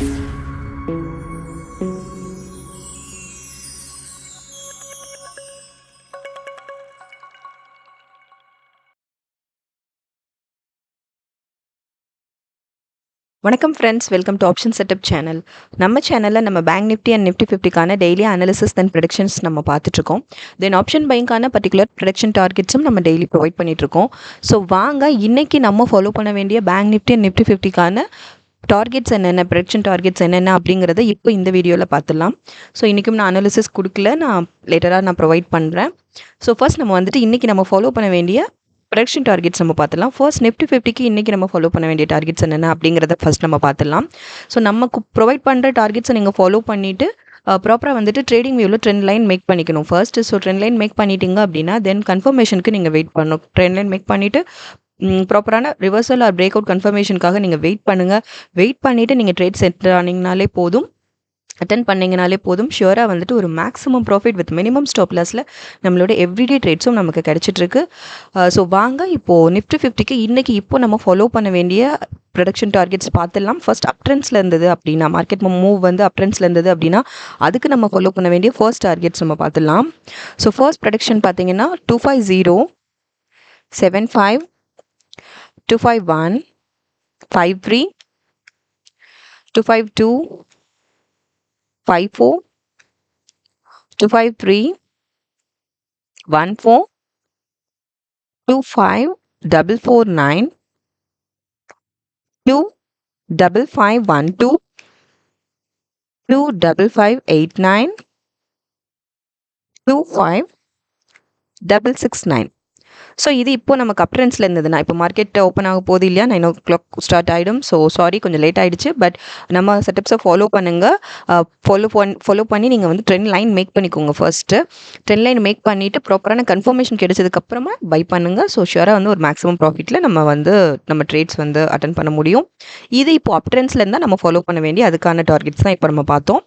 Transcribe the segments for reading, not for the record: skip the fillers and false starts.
வணக்கம் friends, welcome to option setup channel. நம்ம சேனலில் நம்ம பேங்க் நிஃப்டி அண்ட் நிஃப்டி 50க்கான டெய்லி அனாலிசிஸ் அண்ட் ப்ரெடிக்ஷன்ஸ் நம்ம பார்த்துட்ருக்கோம். தென் ஆப்ஷன் பைங்கான பர்டிகுலர் ப்ரெடிக்ஷன் டார்கெட்ஸும் நம்ம டெய்லி ப்ரொவைட் பண்ணிகிட்ருக்கோம். ஸோ வாங்க இன்றைக்கி நம்ம ஃபாலோ பண்ண வேண்டிய பேங்க் நிஃப்டி அண்ட் நிஃப்டி 50க்கான டார்கெட்ஸ் என்னென்ன, ப்ரெடிக்ஷன் டார்கெட்ஸ் என்னென்ன அப்படிங்கிறத இப்போ இந்த வீடியோவில் பார்த்துடலாம். ஸோ இன்றைக்கும் நான் அனாலிசிஸ் கொடுக்கல, நான் லேட்டராக நான் ப்ரொவைட் பண்ணுறேன். ஸோ ஃபர்ஸ்ட் நம்ம வந்துட்டு இன்றைக்கி நம்ம ஃபாலோ பண்ண வேண்டிய ப்ரெடிக்ஷன் டார்கெட்ஸ் நம்ம பார்த்துலாம். ஃபர்ஸ்ட் நிஃப்டி 50க்கு இன்றைக்கி நம்ம ஃபாலோ பண்ண வேண்டிய டார்கெட்ஸ் என்னென்ன அப்படிங்கிறத ஃபர்ஸ்ட் நம்ம பார்த்துலாம். ஸோ நமக்கு ப்ரொவைட் பண்ணுற டார்கெட்ஸை நீங்கள் ஃபாலோ பண்ணிவிட்டு ப்ராப்பராக வந்துட்டு ட்ரேடிங் வியூவில் ட்ரெண்ட் லைன் மேக் பண்ணிக்கணும் first. So trend line make பண்ணிட்டீங்க அப்படின்னா தென் கன்ஃபர்மேஷனுக்கு நீங்கள் வெயிட் பண்ணணும். ட்ரெண்ட் லைன் மேக் பண்ணிவிட்டு ப்ராப்பரான ரிவர்சல் ஆர் பிரேக் அவுட் கன்ஃபர்மேஷனுக்காக நீங்கள் வெயிட் பண்ணுங்கள். வெயிட் பண்ணிவிட்டு நீங்கள் ட்ரேட் செட் ஆனீங்கனாலே போதும், அட்டன் பண்ணிங்கனாலே போதும். ஷியோராக வந்துட்டு ஒரு maximum profit with minimum stop லாஸில் நம்மளோட எவ்ரிடே ட்ரேட்ஸும் நமக்கு கிடச்சிட்ருக்கு. ஸோ வாங்க இப்போது நிஃப்டி 50க்கு இன்றைக்கி இப்போ நம்ம ஃபாலோ பண்ண வேண்டிய ப்ரொடக்ஷன் டார்கெட்ஸ் பார்த்துடலாம். ஃபர்ஸ்ட் அப் ட்ரெண்ட்ஸில் இருந்தது அப்படின்னா, மார்க்கெட் மூவ் வந்து அப் ட்ரெண்ட்ஸில் இருந்தது அப்படின்னா அதுக்கு நம்ம ஃபாலோ பண்ண வேண்டிய ஃபர்ஸ்ட் டார்கெட்ஸ் நம்ம பார்த்துடலாம். ஸோ ஃபர்ஸ்ட் ப்ரொடக்ஷன் பார்த்தீங்கன்னா 250, 75, 251, 53, 252, 54, 253, 14, 25, 449, 2, 5512, 2, 5589, 25, 669. ஸோ இது இப்போ நமக்கு அப் ட்ரெண்ட்ஸில் இருந்ததுன்னா, இப்போ மார்க்கெட் ஓப்பன் ஆக போகுது இல்லையா, 9 o'clock ஸ்டார்ட் ஆகிடும். ஸோ சாரி, கொஞ்சம் லேட் ஆகிடுச்சு. பட் நம்ம செட்டப்ஸை ஃபாலோ பண்ணுங்கள். ஃபாலோ பண்ணி நீங்கள் வந்து ட்ரெண்ட் லைன் மேக் பண்ணிக்கோங்க. ஃபர்ஸ்ட்டு ட்ரெண்ட் லைன் மேக் பண்ணிவிட்டு ப்ராப்பரான கன்ஃபர்மேஷன் கிடைச்சதுக்கப்புறமா பை பண்ணுங்கள். ஸோ ஷியோராக வந்து ஒரு மேக்ஸிமம் ப்ராஃபிட்டில் நம்ம ட்ரேட்ஸ் வந்து அட்டன் பண்ண முடியும். இது இப்போ அப் ட்ரெண்ட்ஸில் இருந்தால் நம்ம ஃபாலோ பண்ண வேண்டிய அதுக்கான டார்கெட்ஸ் தான் இப்போ நம்ம பார்த்தோம்.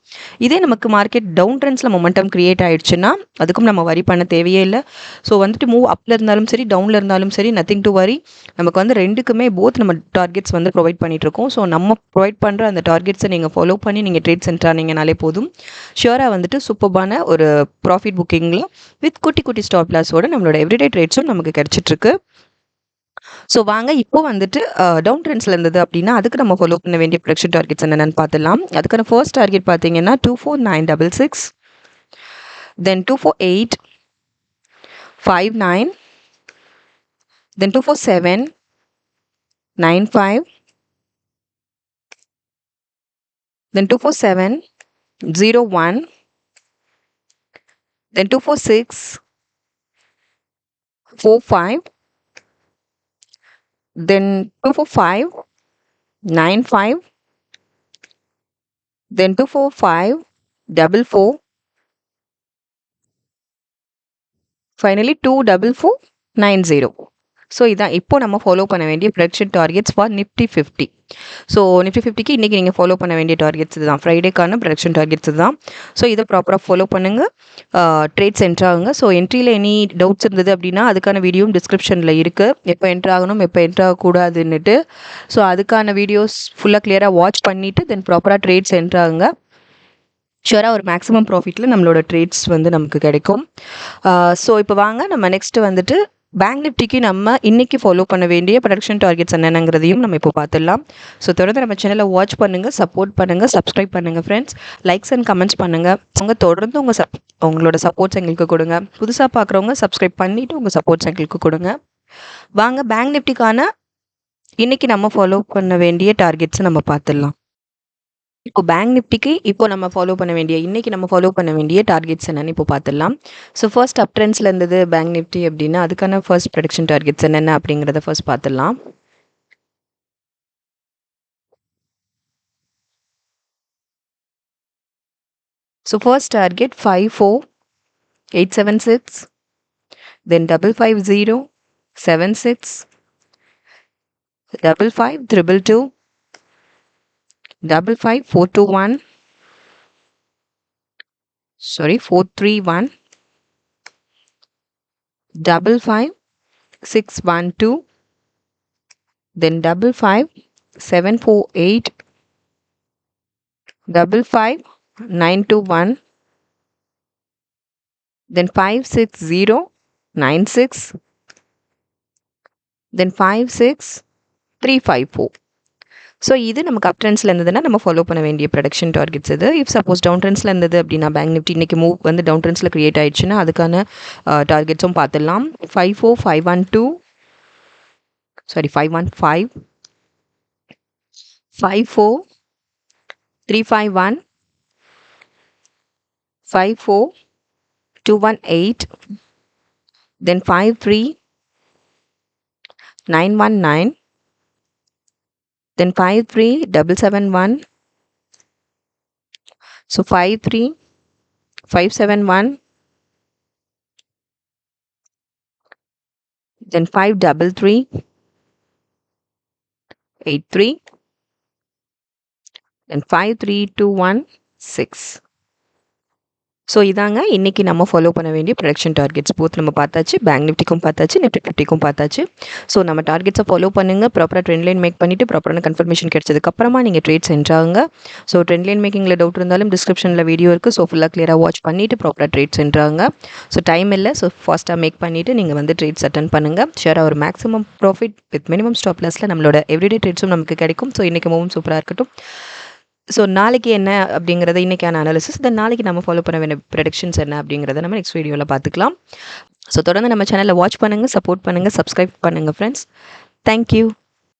இதே நமக்கு மார்க்கெட் டவுன் ட்ரெண்ட்ஸில் மொமெண்டம் கிரியேட் ஆகிடுச்சுன்னா அதுக்கும் நம்ம வரி பண்ண தேவையே இல்லை. ஸோ வந்துட்டு மூவ் அப்பில் இருந்தாலும் சரி, டவுனில் இருந்தாலும் சரி, நத்திங் டு வரி. நமக்கு வந்து ரெண்டுக்குமே போத் நம்ம டார்கெட்ஸ் வந்து ப்ரொவைட் பண்ணிகிட்ருக்கோம். ஸோ நம்ம ப்ரொவைட் பண்ணுற அந்த டார்கெட்ஸை நீங்கள் ஃபாலோ பண்ணி நீங்கள் ட்ரேட் சென்டர் ஆனீங்கனாலே போதும். ஷியோராக வந்துட்டு சூப்பர்பான ஒரு ப்ராஃபிட் புக்கிங்கில் வித் குட்டி குட்டி ஸ்டாப் லாஸோட நம்மளோட எவ்ரிடே ட்ரேட்ஸும் நமக்கு கிடச்சிட்ருக்கு. ஸோ வாங்க இப்போ வந்துட்டு டவுன் ட்ரெண்ட்ஸில் இருந்தது அப்படின்னா அதுக்கு நம்ம ஃபாலோ பண்ண வேண்டிய ப்ரொடக்ஷன் டார்கெட்ஸ் என்னென்னு பார்த்துலாம். அதுக்கான ஃபர்ஸ்ட் டார்கெட் பார்த்தீங்கன்னா 24966, தென் 248, 59, then 247, 95, then 247, 01, then 246, 45, then 245, 95, then 245, 44, finally 24490. So இதான் இப்போ நம்ம ஃபாலோ பண்ண வேண்டிய production targets for Nifty 50. So Nifty 50க்கு இன்றைக்கி நீங்கள் ஃபாலோ பண்ண வேண்டிய டார்கெட்ஸ் இதுதான், ஃப்ரைடேக்கான ப்ரொடக்ஷன் டார்கெட்ஸ் இதுதான். ஸோ இதை ப்ராப்பராக ஃபாலோ பண்ணுங்கள், ட்ரேட்ஸ் என்ட்ரு ஆகுங்க. ஸோ என்ட்ரியில் எனி டவுட்ஸ் இருந்தது அப்படின்னா அதுக்கான வீடியோவும் டிஸ்கிரிப்ஷனில் இருக்குது, எப்போ என்ட்ரு ஆகணும் எப்போ என்ட்ரு ஆகக்கூடாதுன்னுட்டு. ஸோ அதுக்கான வீடியோஸ் ஃபுல்லாக கிளியராக வாட்ச் பண்ணிவிட்டு தென் ப்ராப்பராக ட்ரேட்ஸ் என்ட்ரு ஆகுங்க. ஷுவராக ஒரு மேக்ஸிமம் ப்ராஃபிட்டில் நம்மளோட ட்ரேட்ஸ் வந்து நமக்கு கிடைக்கும். ஸோ இப்போ வாங்க நம்ம நெக்ஸ்ட்டு வந்துட்டு பேங்க் நிஃப்டிக்கு நம்ம இன்றைக்கி ஃபாலோ பண்ண வேண்டிய ப்ரொடக்ஷன் டார்கெட்ஸ் என்னென்னங்கிறதையும் நம்ம இப்போ பார்த்துடலாம். ஸோ தொடர்ந்து நம்ம சேனலை வாட்ச் பண்ணுங்கள், சப்போர்ட் பண்ணுங்கள், சப்ஸ்கிரைப் பண்ணுங்கள் ஃப்ரெண்ட்ஸ். லைக்ஸ் அண்ட் கமெண்ட்ஸ் பண்ணுங்கள். தொடர்ந்து உங்களோட சப்போர்ட்ஸ் எங்களுக்கு கொடுங்க. புதுசாக பார்க்குறவங்க சப்ஸ்கிரைப் பண்ணிவிட்டு உங்கள் சப்போர்ட்ஸ் எங்களுக்கு கொடுங்க. வாங்க பேங்க் நிஃப்டிக்கான இன்றைக்கி நம்ம ஃபாலோ பண்ண வேண்டிய டார்கெட்ஸை நம்ம பார்த்துடலாம். இப்போ பேங்க் நிஃப்டிக்கு இப்போ நம்ம ஃபாலோ பண்ண வேண்டிய இன்றைக்கி நம்ம ஃபாலோ பண்ண வேண்டிய டார்கெட்ஸ் என்னென்னு இப்போ பார்த்துடலாம். ஸோ ஃபர்ஸ்ட் அப் ட்ரெண்ட்ஸில் இருந்தது பேங்க் நிஃப்டி அப்படின்னா அதுக்கான ஃபர்ஸ்ட் ப்ரொடக்ஷன் டார்கெட்ஸ் என்னென்ன அப்படிங்கிறத ஃபர்ஸ்ட் பார்த்துடலாம். ஸோ ஃபர்ஸ்ட் டார்கெட் 54876, தென் 55076, 55222, 55421, 431, 55612, then 55748, 55921, then 56096, then 56354. ஸோ இது நமக்கு அப் ட்ரெண்ட்ஸில் இருந்ததுன்னா நம்ம ஃபாலோ பண்ண வேண்டிய ப்ரொடக்ஷன் டார்கெட்ஸ் இது. இஃப் சப்போஸ் டவுன் ட்ரெண்ட்ஸில் இருந்தது அப்படின்னா பேங்க் நிஃப்டி இன்றைக்கி மூவ் வந்து டவுன் ட்ரெண்ட்ஸில் க்ரியேட் ஆயிடுச்சுன்னா அதுக்கான டார்கெட்ஸும் பார்த்துடலாம். 54512, sorry 515, 54351, 54218, then 53919, then 53771, so 53571, then 53383, then 53216. So இதாங்க இன்றைக்கி நம்ம ஃபாலோ பண்ண வேண்டிய ப்ரொடக்ஷன் டார்கெட்ஸ். போத் நம்ம பார்த்தாச்சு, பேங்க் நிஃப்டிக்கும் பார்த்தாச்சு, நிஃப்டி 50க்கும் பார்த்தாச்சு. ஸோ நம்ம டார்கெட்ஸை ஃபாலோ பண்ணுங்கள். ப்ராப்பராக ட்ரெண்ட் லைன் மேக் பண்ணிவிட்டு ப்ராப்பரான கன்ஃபர்மேஷன் கிடைச்சதுக்கப்புறமா நீங்கள் ட்ரேட் சென்றாங்க. ஸோ ட்ரெண்ட் லைன் மேக்கிங்கில் டவுட் இருந்தாலும் டிஸ்கிரிப்ஷனில் வீடியோ இருக்குது. ஸோ ஃபுல்லாக கிளியராக வாட்ச் பண்ணிவிட்டு ப்ராப்பராக ட்ரேட் சென்றாங்க. ஸோ டைம் இல்லை, ஸோ ஃபாஸ்ட்டாக மேக் பண்ணிவிட்டு நீங்கள் வந்து ட்ரேட்ஸ் அட்டன் பண்ணுங்கள். ஷேராக ஒரு maximum profit with minimum stop லாஸில் நம்மளோட எவ்ரிடே ட்ரேட்ஸும் நமக்கு கிடைக்கும். ஸோ இன்றைக்கி மூவும் சூப்பராக இருக்கட்டும். ஸோ நாளைக்கு என்ன அப்படிங்கிறத இன்றைக்கான அனாலிசிஸ், தென் நாளைக்கு நம்ம ஃபாலோ பண்ண வேண்டிய ப்ரெடிக்ஷன்ஸ் என்ன அப்படிங்கிறத நம்ம நெக்ஸ்ட் வீடியோவில் பார்த்துக்கலாம். ஸோ தொடர்ந்து நம்ம சேனலில் வாட்ச் பண்ணுங்கள், சப்போர்ட் பண்ணுங்கள், சப்ஸ்கிரைப் பண்ணுங்கள் ஃப்ரெண்ட்ஸ். தேங்க்யூ.